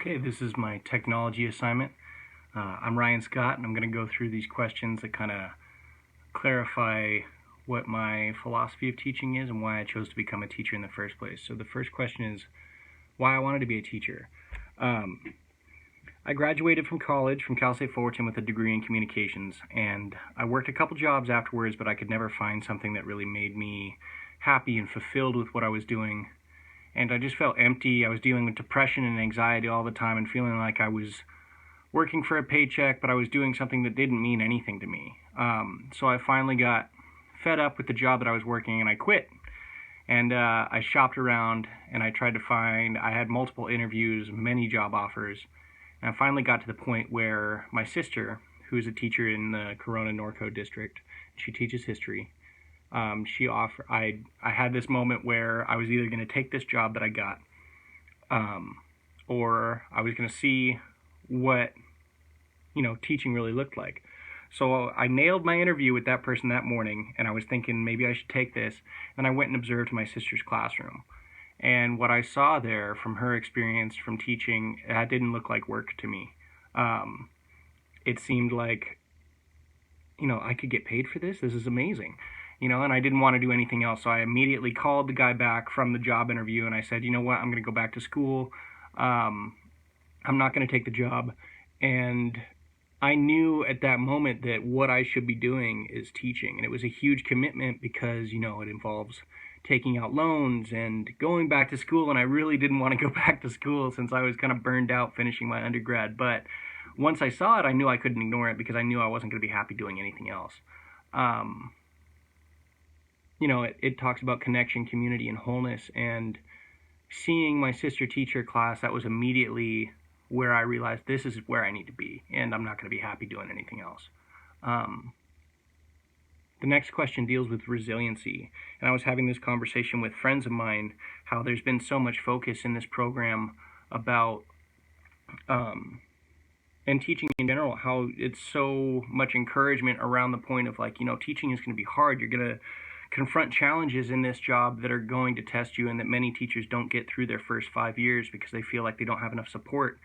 Okay, this is my technology assignment. I'm Ryan Scott, and I'm going to go through these questions that kind of clarify what my philosophy of teaching is and why I chose to become a teacher in the first place. So the first question is why I wanted to be a teacher. I graduated from college from Cal State Fullerton with a degree in communications, and I worked a couple jobs afterwards, but I could never find something that really made me happy and fulfilled with what I was doing. And I just felt empty. I was dealing with depression and anxiety all the time and feeling like I was working for a paycheck, but I was doing something that didn't mean anything to me. So I finally got fed up with the job that I was working and I quit. And I shopped around and I tried to find, I had multiple interviews, many job offers. And I finally got to the point where my sister, who is a teacher in the Corona Norco district, she teaches history. I had this moment where I was either going to take this job that I got, or I was going to see what, teaching really looked like. So I nailed my interview with that person that morning, and I was thinking maybe I should take this. And I went and observed my sister's classroom. And what I saw there from her experience from teaching, that didn't look like work to me. It seemed like, I could get paid for this. This is amazing. And I didn't want to do anything else. So I immediately called the guy back from the job interview and I said, you know what, I'm going to go back to school. I'm not going to take the job. And I knew at that moment that what I should be doing is teaching. And it was a huge commitment because, it involves taking out loans and going back to school. And I really didn't want to go back to school since I was kind of burned out finishing my undergrad. But once I saw it, I knew I couldn't ignore it because I knew I wasn't going to be happy doing anything else. It talks about connection, community, and wholeness. And seeing my sister teach her class, that was immediately where I realized this is where I need to be, and I'm not going to be happy doing anything else. The next question deals with resiliency. And I was having this conversation with friends of mine, how there's been so much focus in this program about, and teaching in general, how it's so much encouragement around the point of teaching is going to be hard. You're going to confront challenges in this job that are going to test you and that many teachers don't get through their first 5 years because they feel like they don't have enough support.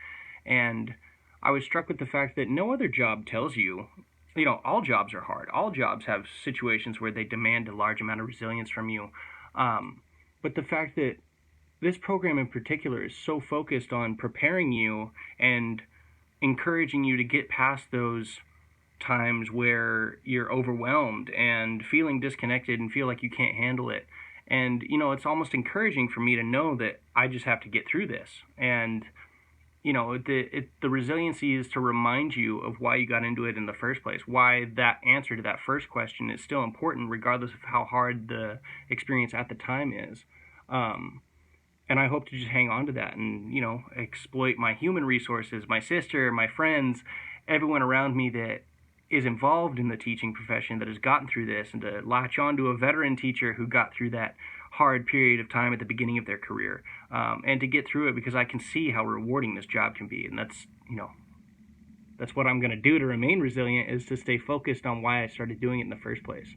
And I was struck with the fact that no other job tells you, all jobs are hard. All jobs have situations where they demand a large amount of resilience from you. But the fact that this program in particular is so focused on preparing you and encouraging you to get past those times where you're overwhelmed and feeling disconnected and feel like you can't handle it. And, it's almost encouraging for me to know that I just have to get through this. And, the resiliency is to remind you of why you got into it in the first place, why that answer to that first question is still important regardless of how hard the experience at the time is. And I hope to just hang on to that and, exploit my human resources, my sister, my friends, everyone around me that is involved in the teaching profession that has gotten through this, and to latch on to a veteran teacher who got through that hard period of time at the beginning of their career, and to get through it because I can see how rewarding this job can be. And that's what I'm going to do to remain resilient, is to stay focused on why I started doing it in the first place.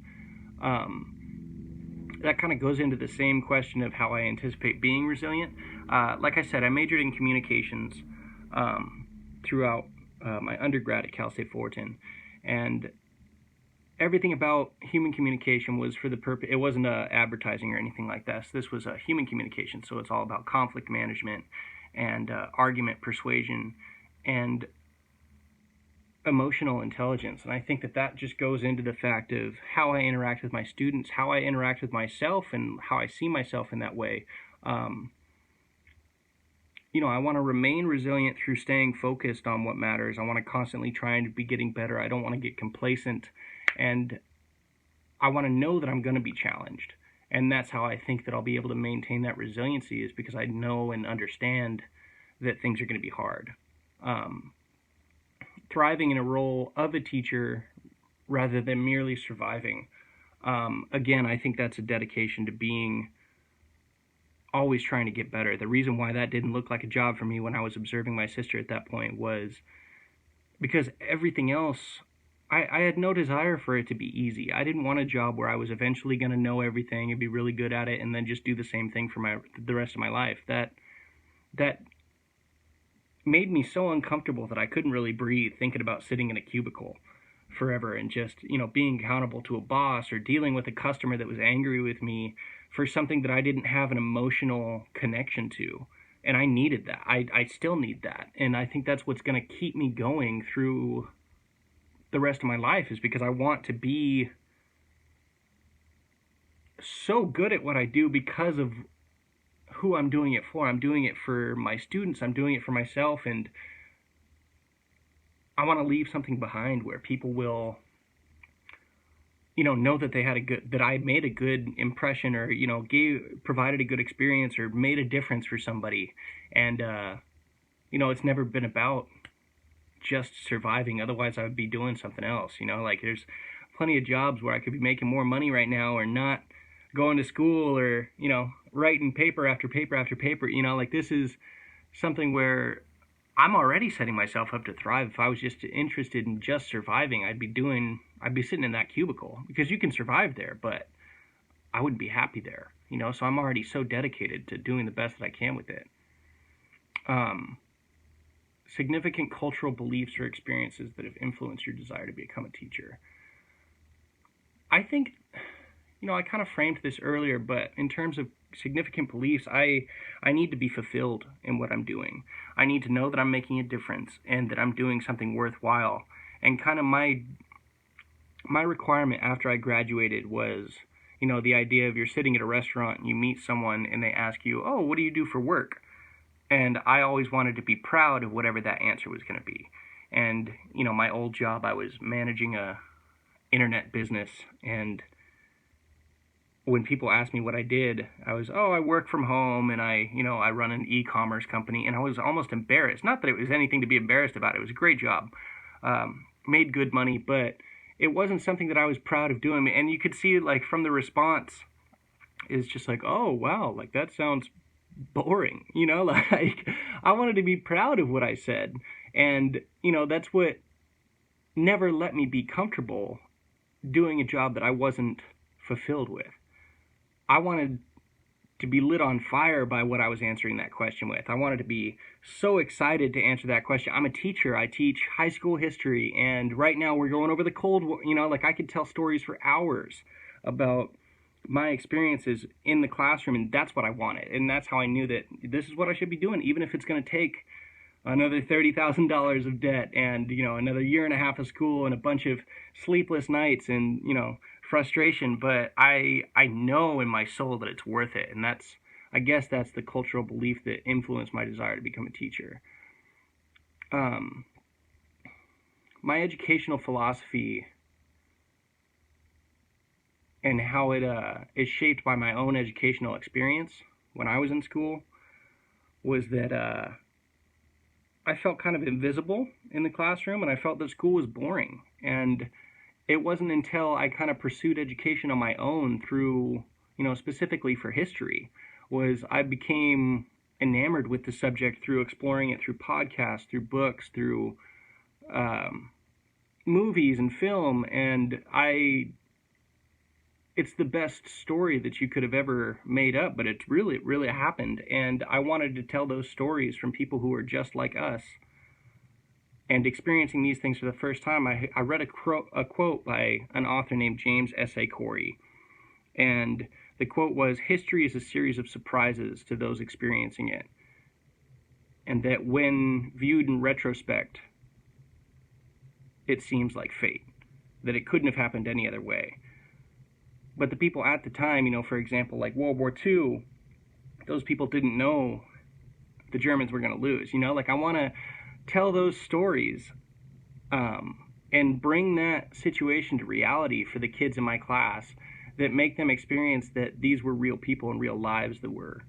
That kind of goes into the same question of how I anticipate being resilient. Like I said, I majored in communications throughout my undergrad at Cal State Fullerton. And everything about human communication was for the purpose, it wasn't advertising or anything like that. So this was human communication. So it's all about conflict management and argument persuasion and emotional intelligence. And I think that just goes into the fact of how I interact with my students, how I interact with myself, and how I see myself in that way. I want to remain resilient through staying focused on what matters. I want to constantly try and be getting better. I don't want to get complacent. And I want to know that I'm going to be challenged. And that's how I think that I'll be able to maintain that resiliency, is because I know and understand that things are going to be hard. Thriving in a role of a teacher rather than merely surviving. Again, I think that's a dedication to being always trying to get better. The reason why that didn't look like a job for me when I was observing my sister at that point was because everything else, I had no desire for it to be easy. I didn't want a job where I was eventually going to know everything and be really good at it and then just do the same thing for the rest of my life. That made me so uncomfortable that I couldn't really breathe thinking about sitting in a cubicle forever and just, being accountable to a boss or dealing with a customer that was angry with me for something that I didn't have an emotional connection to. And I needed that. I still need that. And I think that's what's going to keep me going through the rest of my life, is because I want to be so good at what I do because of who I'm doing it for. I'm doing it for my students. I'm doing it for myself. And I want to leave something behind where people will, know that they had that I made a good impression, or, provided a good experience, or made a difference for somebody. And, it's never been about just surviving. Otherwise I would be doing something else. Like, there's plenty of jobs where I could be making more money right now, or not going to school, or, writing paper after paper after paper. Like, this is something where I'm already setting myself up to thrive. If I was just interested in just surviving, I'd be sitting in that cubicle, because you can survive there, but I wouldn't be happy there, so I'm already so dedicated to doing the best that I can with it. Significant cultural beliefs or experiences that have influenced your desire to become a teacher. I think, I kind of framed this earlier, but in terms of significant beliefs, I need to be fulfilled in what I'm doing. I need to know that I'm making a difference and that I'm doing something worthwhile. And kind of my requirement after I graduated was, the idea of you're sitting at a restaurant and you meet someone and they ask you, oh, what do you do for work? And I always wanted to be proud of whatever that answer was going to be. And, my old job, I was managing a internet business, and when people asked me what I did, I was, I work from home, and I run an e-commerce company, and I was almost embarrassed. Not that it was anything to be embarrassed about. It was a great job. Made good money, but it wasn't something that I was proud of doing. And you could see, like, from the response, is just like, oh, wow, like, that sounds boring. Like, I wanted to be proud of what I said. And, that's what never let me be comfortable doing a job that I wasn't fulfilled with. I wanted to be lit on fire by what I was answering that question with. I wanted to be so excited to answer that question. I'm a teacher. I teach high school history, and right now we're going over the Cold War. Like, I could tell stories for hours about my experiences in the classroom, and that's what I wanted. And that's how I knew that this is what I should be doing, even if it's going to take another $30,000 of debt and, another year and a half of school and a bunch of sleepless nights and, frustration. But I know in my soul that it's worth it. And I guess that's the cultural belief that influenced my desire to become a teacher. My educational philosophy and how it is shaped by my own educational experience when I was in school was that I felt kind of invisible in the classroom, and I felt that school was boring. And it wasn't until I kind of pursued education on my own through, specifically for history, was I became enamored with the subject through exploring it through podcasts, through books, through movies and film. And it's the best story that you could have ever made up, but it really happened. And I wanted to tell those stories from people who are just like us and experiencing these things for the first time. I read a quote by an author named James S.A. Corey. And the quote was, "History is a series of surprises to those experiencing it. And that when viewed in retrospect, it seems like fate. That it couldn't have happened any other way." But the people at the time, for example, like World War II, those people didn't know the Germans were going to lose. Like, I want to tell those stories and bring that situation to reality for the kids in my class, that make them experience that these were real people and real lives that were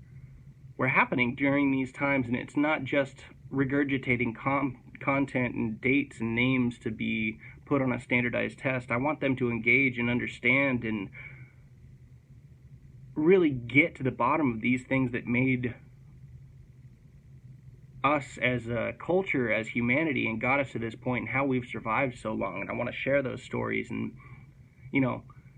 happening during these times. And it's not just regurgitating content and dates and names to be put on a standardized test. I want them to engage and understand and really get to the bottom of these things that made us as a culture, as humanity, and got us to this point, and how we've survived so long. And I want to share those stories and,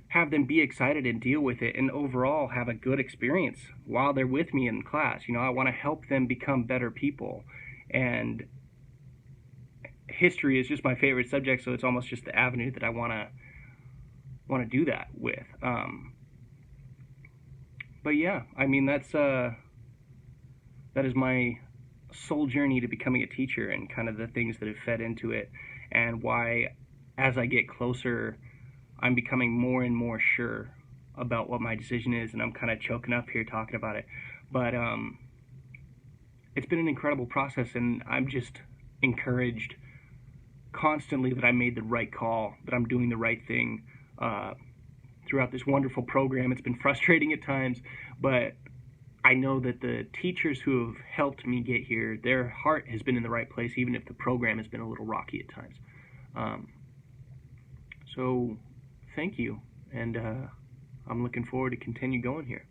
have them be excited and deal with it, and overall have a good experience while they're with me in class. I want to help them become better people. And history is just my favorite subject, so it's almost just the avenue that I want to do that with. But yeah, I mean, that is my soul journey to becoming a teacher, and kind of the things that have fed into it, and why as I get closer I'm becoming more and more sure about what my decision is, and I'm kind of choking up here talking about it. But it's been an incredible process, and I'm just encouraged constantly that I made the right call, that I'm doing the right thing throughout this wonderful program. It's been frustrating at times, but I know that the teachers who have helped me get here, their heart has been in the right place, even if the program has been a little rocky at times. So thank you, and I'm looking forward to continue going here.